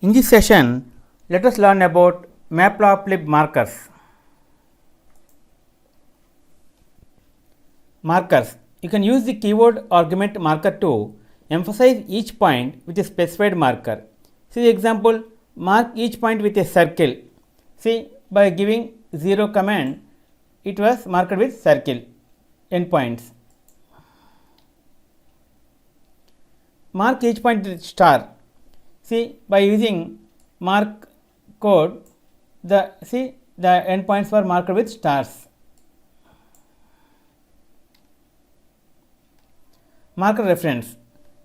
In this session, let us learn about Matplotlib markers. Markers. You can use the keyword argument marker to emphasize each point with a specified marker. See the example, mark each point with a circle. See, by giving 0 command, it was marked with circle endpoints. Mark each point with star. See, by using mark code, the endpoints were marked with stars. Marker reference.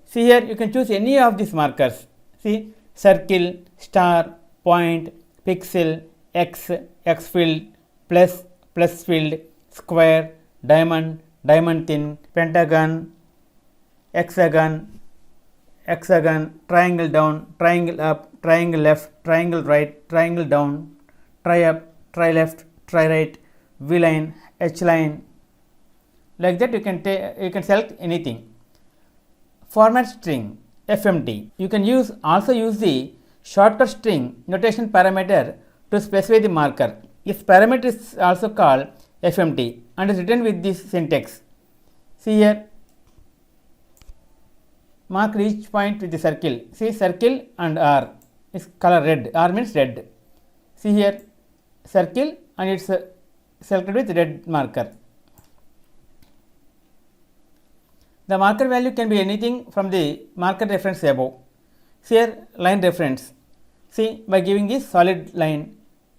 See here, you can choose any of these markers. See, circle, star, point, pixel, x, x field, plus, plus field, square, diamond, diamond thin, pentagon, hexagon, hexagon, triangle down, triangle up, triangle left, triangle right, triangle down, try up, try left, try right, V line, H line. Like that, you can select anything. Format string, FMT. You can also use the shortcut string notation parameter to specify the marker. This parameter is also called FMT and is written with this syntax. See here, mark each point with the circle. See, circle and R is color red. R means red. See here, circle and it's selected with red marker. The marker value can be anything from the marker reference above. See here, line reference. See, by giving this solid line,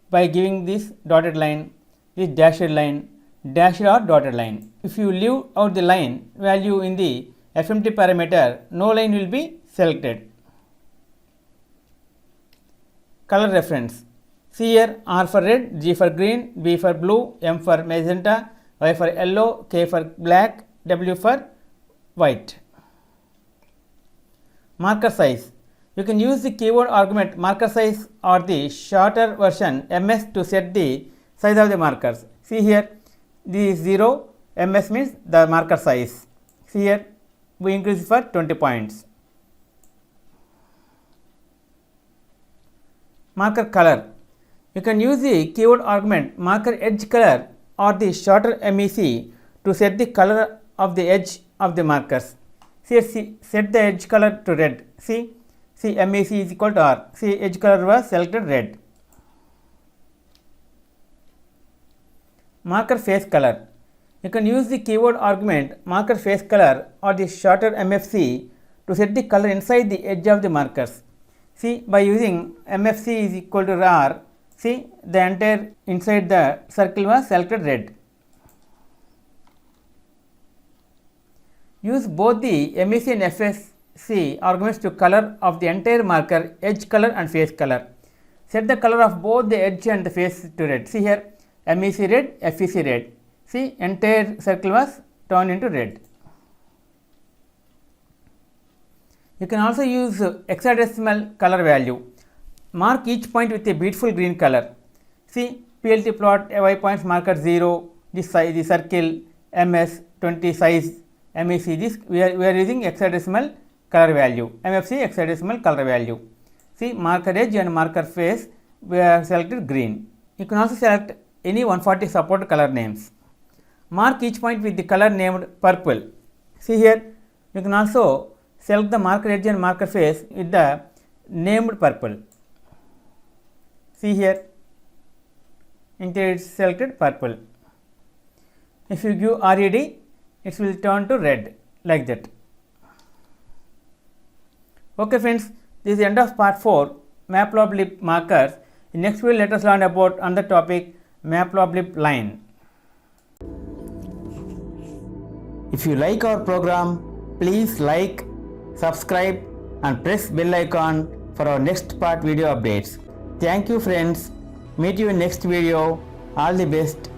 by giving this dotted line, this dashed line, dashed or dotted line. If you leave out the line value in the FMT parameter, no line will be selected. Color reference. See here, R for red, G for green, B for blue, M for magenta, Y for yellow, K for black, W for white. Marker size. You can use the keyword argument marker size or the shorter version ms to set the size of the markers. See here, the 0 ms means the marker size. See here, we increase for 20 points. Marker color. You can use the keyword argument marker edge color or the shorter MEC to set the color of the edge of the markers. See, set the edge color to red. See MEC is equal to R. See, edge color was selected red. Marker face color. You can use the keyword argument marker face color or the shorter MFC to set the color inside the edge of the markers. See, by using MFC is equal to R, see, the entire inside the circle was selected red. Use both the MEC and FSC arguments to color of the entire marker edge color and face color. Set the color of both the edge and the face to red. See here, MEC red, FEC red. See, entire circle was turned into red. You can also use hexadecimal color value. Mark each point with a beautiful green color. See, PLT plot y points marker 0, this size, the circle, MS, 20 size, MEC, this we are using hexadecimal color value, MFC hexadecimal color value. See, marker edge and marker face we have selected green. You can also select any 140 support color names. Mark each point with the color named purple. See here, you can also select the marker edge and marker face with the named purple. See here, instead it is selected purple. If you give RED, it will turn to red like that. Okay friends, this is the end of part 4 Matplotlib markers. In next video, let us learn about another topic, Matplotlib line. If you like our program, please like, subscribe and press bell icon for our next part video updates. Thank you friends. Meet you in next video. All the best.